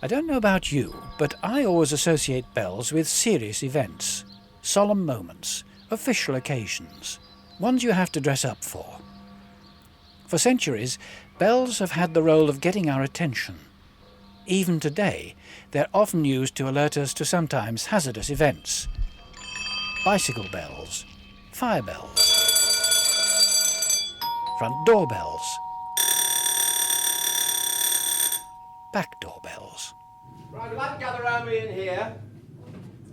I don't know about you, but I always associate bells with serious events, solemn moments, official occasions, ones you have to dress up for. For centuries, bells have had the role of getting our attention. Even today, they're often used to alert us to sometimes hazardous events. Bicycle bells, fire bells, front door bells, back door bells. Right, we'd like to gather around me in here.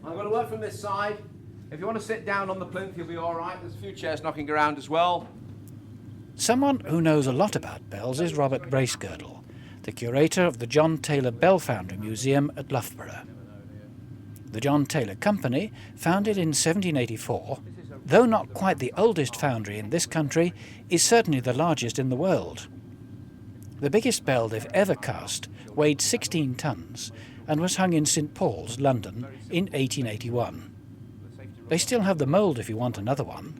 I'm going to work from this side. If you want to sit down on the plinth, you'll be all right. There's a few chairs knocking around as well. Someone who knows a lot about bells is Robert Bracegirdle, the curator of the John Taylor Bell Foundry Museum at Loughborough. The John Taylor Company, founded in 1784, though not quite the oldest foundry in this country, is certainly the largest in the world. The biggest bell they've ever cast weighed 16 tons and was hung in St Paul's, London, in 1881. They still have the mould if you want another one.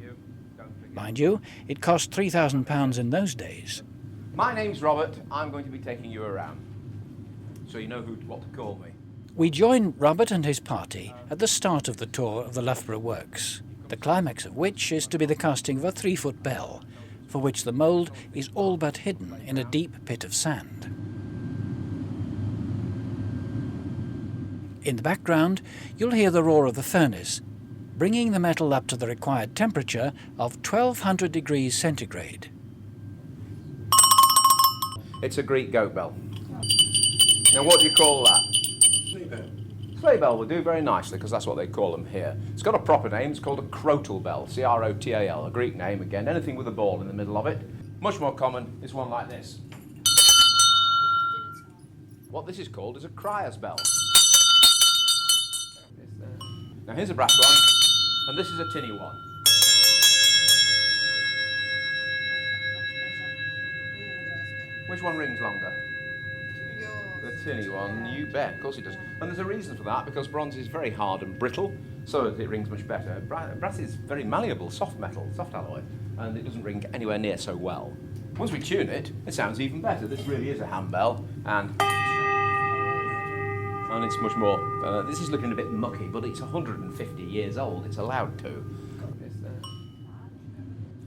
Mind you, it cost £3,000 in those days. My name's Robert. I'm going to be taking you around, so you know what to call me. We join Robert and his party at the start of the tour of the Loughborough Works, the climax of which is to be the casting of a 3-foot bell, for which the mould is all but hidden in a deep pit of sand. In the background, you'll hear the roar of the furnace, bringing the metal up to the required temperature of 1200 degrees centigrade. It's a Greek goat bell. Now, what do you call that? Sleigh bell. Sleigh bell will do very nicely, because that's what they call them here. It's got a proper name. It's called a crotal bell, C-R-O-T-A-L, a Greek name again. Anything with a ball in the middle of it. Much more common is one like this. What this is called is a crier's bell. Now here's a brass one, and this is a tinny one. Which one rings longer? The tinny one, you bet, of course it does. And there's a reason for that, because bronze is very hard and brittle, so that it rings much better. Brass is very malleable, soft metal, soft alloy, and it doesn't ring anywhere near so well. Once we tune it, it sounds even better. This really is a handbell, and it's much more, this is looking a bit mucky, but it's 150 years old, it's allowed to.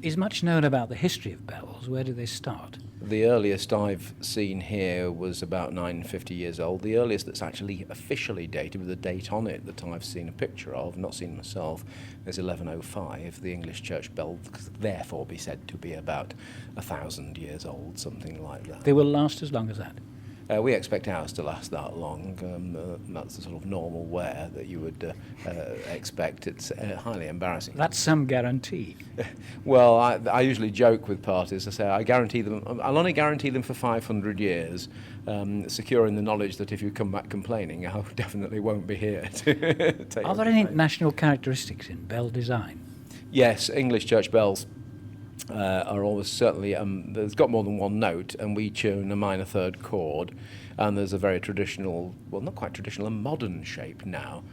Is much known about the history of bells? Where do they start? The earliest I've seen here was about 950 years old. The earliest that's actually officially dated with a date on it that I've seen a picture of, not seen myself, is 1105. The English church bell could therefore be said to be about 1,000 years old, something like that. They will last as long as that? We expect ours to last that long. That's the sort of normal wear that you would expect. It's highly embarrassing. That's some guarantee. Well, I usually joke with parties. I say I'll only guarantee them for 500 years, securing the knowledge that if you come back complaining, I definitely won't be here to take. Are there any national characteristics in bell design? Yes, English church bells are always certainly, there's got more than one note, and we tune a minor third chord, and there's a very traditional, well, not quite traditional, a modern shape now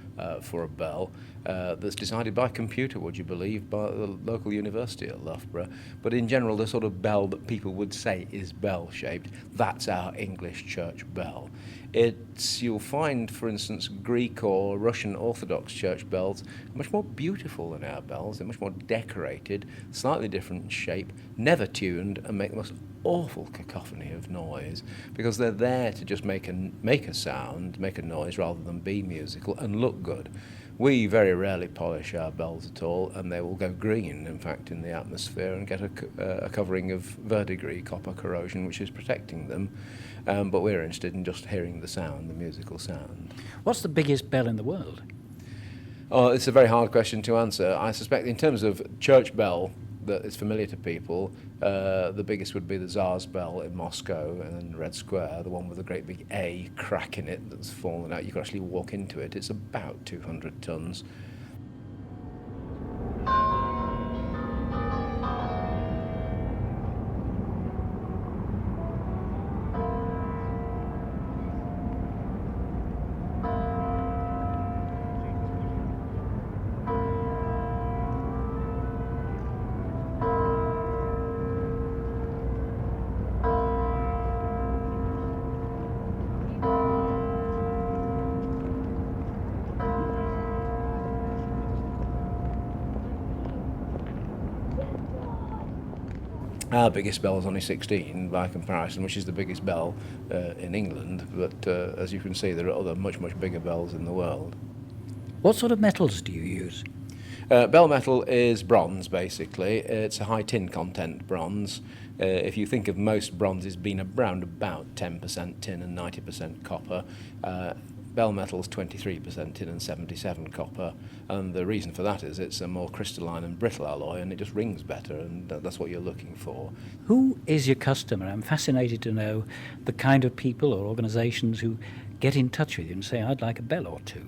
for a bell that's decided by computer, would you believe, by the local university at Loughborough. But in general, the sort of bell that people would say is bell-shaped, that's our English church bell. You'll find, for instance, Greek or Russian Orthodox church bells much more beautiful than our bells. They're much more decorated, slightly different shape, never tuned, and make the most awful cacophony of noise, because they're there to just make a sound, make a noise, rather than be musical and look good. We very rarely polish our bells at all, and they will go green, in fact, in the atmosphere, and get a covering of verdigris, copper corrosion, which is protecting them. But we're interested in just hearing the sound, the musical sound. What's the biggest bell in the world? Oh, it's a very hard question to answer. I suspect in terms of church bell that is familiar to people, the biggest would be the Tsar's bell in Moscow and Red Square, the one with a great big A crack in it that's fallen out. You can actually walk into it. It's about 200 tons. Our biggest bell is only 16 by comparison, which is the biggest bell in England, but as you can see, there are other much, much bigger bells in the world. What sort of metals do you use? Bell metal is bronze, basically. It's a high tin content bronze. If you think of most bronzes being around about 10% tin and 90% copper, bell metal is 23% tin and 77 copper, and the reason for that is it's a more crystalline and brittle alloy, and it just rings better, and that's what you're looking for. Who is your customer? I'm fascinated to know the kind of people or organisations who get in touch with you and say, I'd like a bell or two.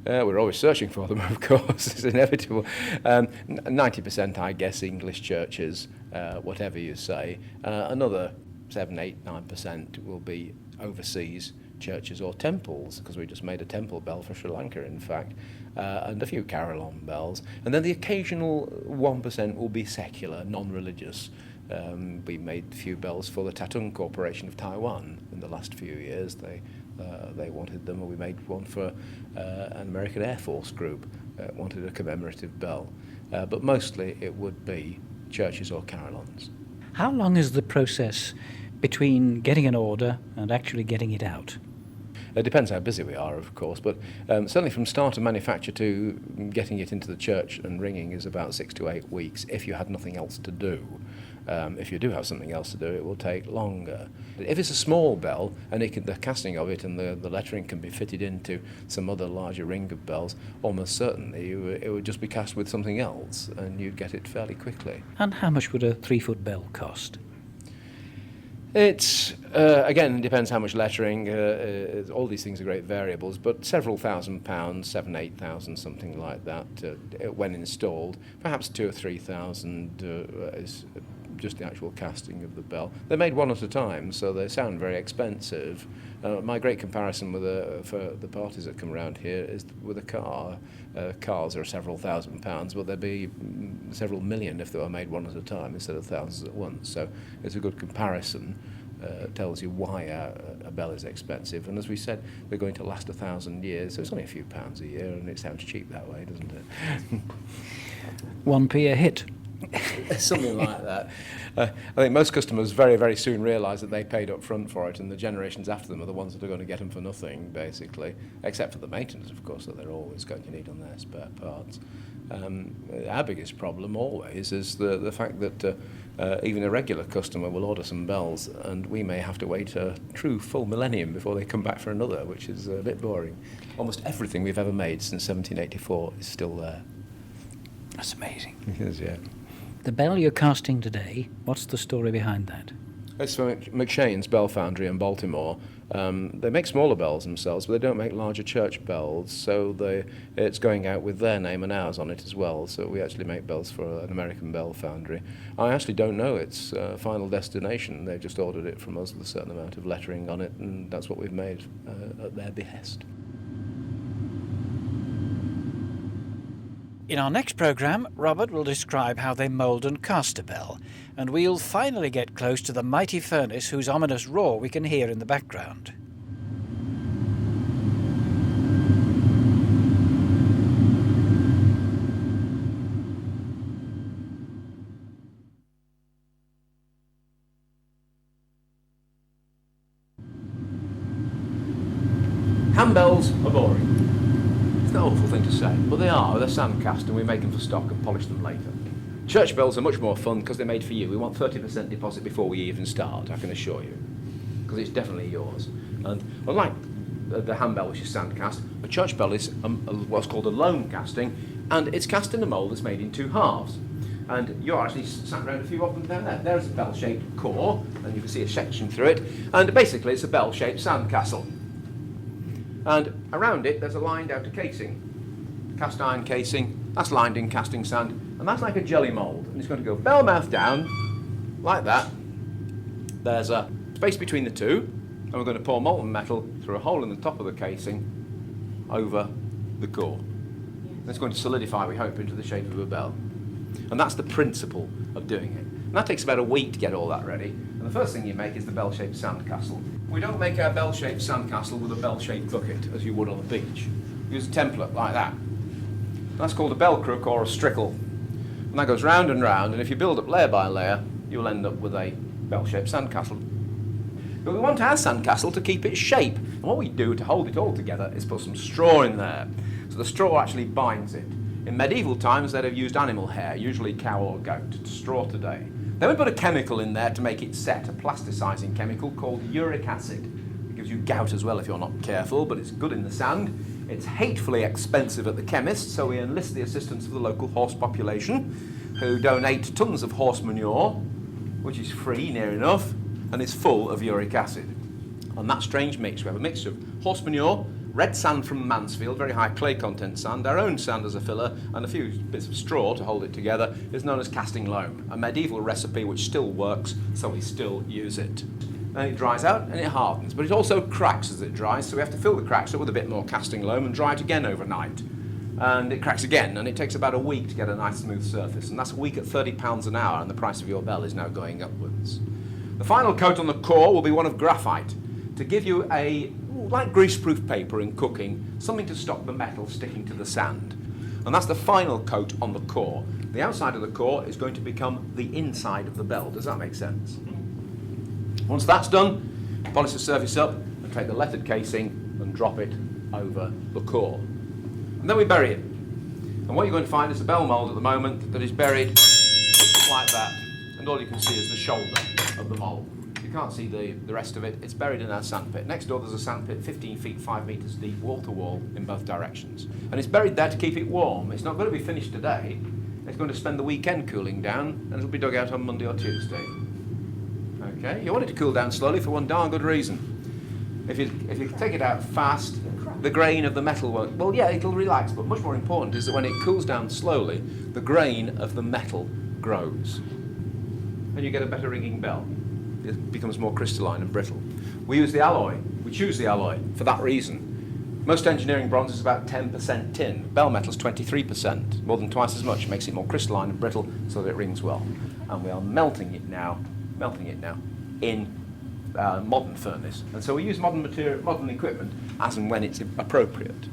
We're always searching for them, of course. It's inevitable. 90%, I guess, English churches, whatever you say. Another 7, 8, 9% will be overseas churches or temples, because we just made a temple bell for Sri Lanka, in fact, and a few carillon bells. And then the occasional 1% will be secular, non-religious. We made a few bells for the Tatung Corporation of Taiwan in the last few years. They wanted them, and we made one for an American Air Force group, wanted a commemorative bell. But mostly it would be churches or carillons. How long is the process between getting an order and actually getting it out? It depends how busy we are, of course, but certainly from start of manufacture to getting it into the church and ringing is about 6 to 8 weeks if you had nothing else to do. If you do have something else to do, it will take longer. If it's a small bell and the casting of it and the lettering can be fitted into some other larger ring of bells, almost certainly it would just be cast with something else and you'd get it fairly quickly. And how much would a 3-foot bell cost? It's, again, depends how much lettering, all these things are great variables, but several £1,000s, 7,000, 8,000, something like that, when installed. Perhaps 2,000 or 3,000 is just the actual casting of the bell. They're made one at a time, so they sound very expensive. My great comparison for the parties that come around here is with a car. Cars are several £1,000s, but there'd be several million if they were made one at a time instead of thousands at once. So it's a good comparison. Tells you why a bell is expensive. And as we said, they're going to last 1,000 years, so it's only a few pounds a year, and it sounds cheap that way, doesn't it? 1p a hit. Something like that. I think most customers very, very soon realise that they paid up front for it, and the generations after them are the ones that are going to get them for nothing, basically, except for the maintenance, of course, that they're always going to need on their spare parts. Our biggest problem always is the fact that even a regular customer will order some bells, and we may have to wait a true full millennium before they come back for another, which is a bit boring. Almost everything we've ever made since 1784 is still there. That's amazing. It is, yeah. The bell you're casting today, what's the story behind that? It's from McShane's Bell Foundry in Baltimore. They make smaller bells themselves, but they don't make larger church bells, so it's going out with their name and ours on it as well. So we actually make bells for an American Bell Foundry. I actually don't know its final destination. They've just ordered it from us with a certain amount of lettering on it, and that's what we've made at their behest. In our next programme, Robert will describe how they mould and cast a bell, and we'll finally get close to the mighty furnace whose ominous roar we can hear in the background. Handbells are boring. It's an awful thing to say, but they are. They're sand cast and we make them for stock and polish them later. Church bells are much more fun because they're made for you. We want 30% deposit before we even start, I can assure you, because it's definitely yours. And unlike the handbell, which is sand cast, a church bell is what's called a loam casting, and it's cast in a mould that's made in 2 halves. And you're actually sat around a few of them down there. There's a bell-shaped core, and you can see a section through it, and basically it's a bell-shaped sand castle. And around it, there's a lined outer casing, cast iron casing, that's lined in casting sand, and that's like a jelly mould. And it's going to go bell mouth down, like that. There's a space between the two, and we're going to pour molten metal through a hole in the top of the casing over the core. And it's going to solidify, we hope, into the shape of a bell. And that's the principle of doing it. And that takes about a week to get all that ready. And the first thing you make is the bell-shaped sandcastle. We don't make our bell-shaped sandcastle with a bell-shaped bucket, as you would on the beach. We use a template like that. And that's called a bell crook or a strickle. And that goes round and round, and if you build up layer by layer, you'll end up with a bell-shaped sandcastle. But we want our sandcastle to keep its shape. And what we do to hold it all together is put some straw in there. So the straw actually binds it. In medieval times, they'd have used animal hair, usually cow or goat, to straw today. Then we put a chemical in there to make it set, a plasticizing chemical called uric acid. It gives you gout as well if you're not careful, but it's good in the sand. It's hatefully expensive at the chemist, so we enlist the assistance of the local horse population, who donate tons of horse manure, which is free, near enough, and is full of uric acid. On that strange mix, we have a mixture of horse manure, red sand from Mansfield, very high clay content sand, our own sand as a filler, and a few bits of straw to hold it together, is known as casting loam, a medieval recipe which still works, so we still use it. Then it dries out and it hardens, but it also cracks as it dries, so we have to fill the cracks up with a bit more casting loam and dry it again overnight. And it cracks again, and it takes about a week to get a nice smooth surface, and that's a week at £30 an hour, and the price of your bell is now going upwards. The final coat on the core will be one of graphite, to give you a, like greaseproof paper in cooking, something to stop the metal sticking to the sand. And that's the final coat on the core. The outside of the core is going to become the inside of the bell. Does that make sense? Once that's done, polish the surface up and take the lettered casing and drop it over the core. And then we bury it. And what you're going to find is a bell mould at the moment that is buried like that. And all you can see is the shoulder of the mould. You can't see the rest of it. It's buried in our sandpit. Next door there's a sandpit 15 feet, 5 metres deep, wall to wall in both directions. And it's buried there to keep it warm. It's not going to be finished today. It's going to spend the weekend cooling down, and it'll be dug out on Monday or Tuesday. Okay, you want it to cool down slowly for one darn good reason. If you take it out fast, the grain of the metal won't, well yeah, it'll relax, but much more important is that when it cools down slowly, the grain of the metal grows. And you get a better ringing bell. It becomes more crystalline and brittle. We use the alloy. We choose the alloy for that reason. Most engineering bronze is about 10% tin. Bell metal is 23%, more than twice as much. Makes it more crystalline and brittle so that it rings well. And we are melting it now in modern furnace. And so we use modern equipment as and when it's appropriate.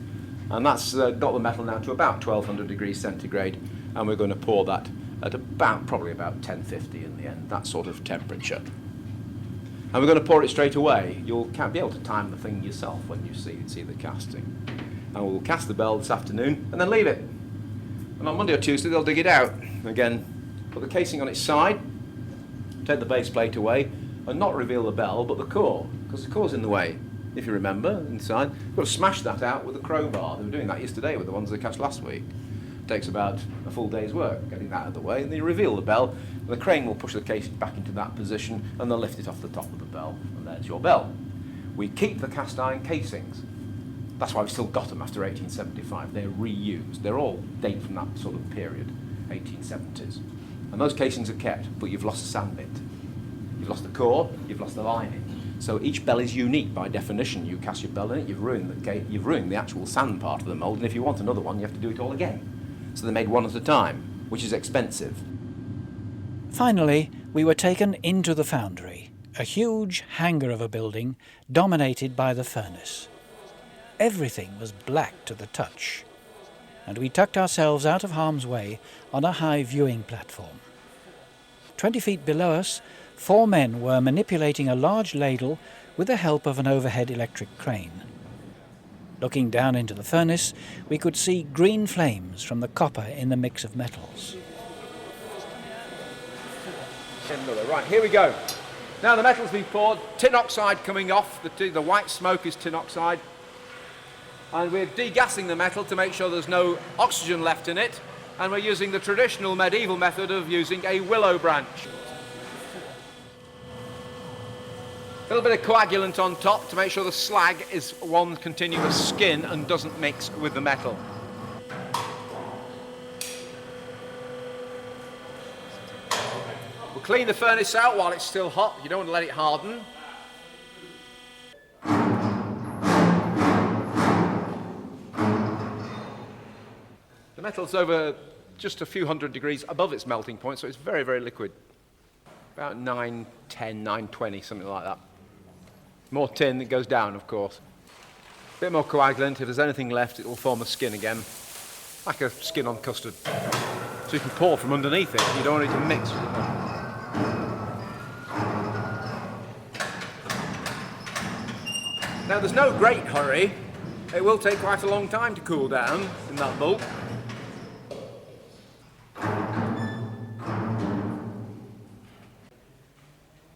And that's got the metal now to about 1200 degrees centigrade, and we're going to pour that at probably about 1050 in the end, that sort of temperature. And we're going to pour it straight away. You'll be able to time the thing yourself when you see the casting. And we'll cast the bell this afternoon and then leave it. And on Monday or Tuesday they'll dig it out. Again, put the casing on its side, take the base plate away, and not reveal the bell but the core, because the core's in the way. If you remember, inside, you've got to smash that out with a crowbar. They were doing that yesterday with the ones they cast last week. It takes about a full day's work getting that out of the way, and then you reveal the bell, and the crane will push the case back into that position, and they'll lift it off the top of the bell, and there's your bell. We keep the cast iron casings. That's why we've still got them after 1875. They're reused. They're all date from that sort of period, 1870s. And those casings are kept, but you've lost the sand bit. You've lost the core, you've lost the lining. So each bell is unique by definition. You cast your bell in it, you've ruined the actual sand part of the mould, and if you want another one, you have to do it all again. So they're made one at a time, which is expensive. Finally, we were taken into the foundry, a huge hangar of a building dominated by the furnace. Everything was black to the touch, and we tucked ourselves out of harm's way on a high viewing platform. 20 feet below us, 4 men were manipulating a large ladle with the help of an overhead electric crane. Looking down into the furnace, we could see green flames from the copper in the mix of metals. Right, here we go. Now the metal's been poured, tin oxide coming off, the white smoke is tin oxide. And we're degassing the metal to make sure there's no oxygen left in it, and we're using the traditional medieval method of using a willow branch. A little bit of coagulant on top to make sure the slag is one continuous skin and doesn't mix with the metal. We'll clean the furnace out while it's still hot. You don't want to let it harden. The metal's over just a few hundred degrees above its melting point, so it's very, very liquid. About 910, 920, something like that. More tin, it goes down, of course. A bit more coagulant. If there's anything left, it will form a skin again, like a skin on custard. So you can pour from underneath it. You don't want it to mix with it. Now there's no great hurry. It will take quite a long time to cool down in that bulk.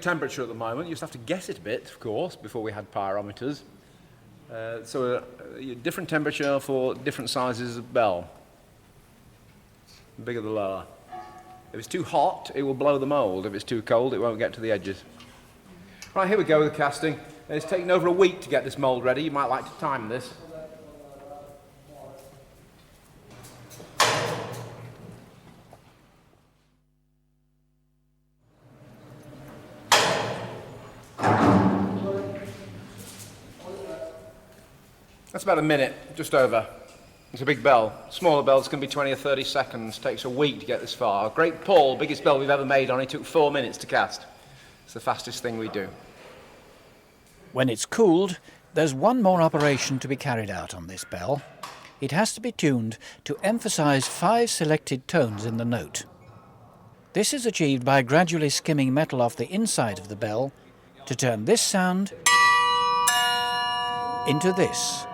Temperature at the moment, you just have to guess it a bit, of course, before we had pyrometers. So different temperature for different sizes of bell. The bigger the lower. If it's too hot, it will blow the mould. If it's too cold, it won't get to the edges. Right, here we go with the casting. It's taken over a week to get this mould ready. You might like to time this. That's about a minute, just over. It's a big bell. Smaller bells can be 20 or 30 seconds. Takes a week to get this far. Great Paul, biggest bell we've ever made, only took 4 minutes to cast. It's the fastest thing we do. When it's cooled, there's one more operation to be carried out on this bell. It has to be tuned to emphasise 5 selected tones in the note. This is achieved by gradually skimming metal off the inside of the bell to turn this sound into this.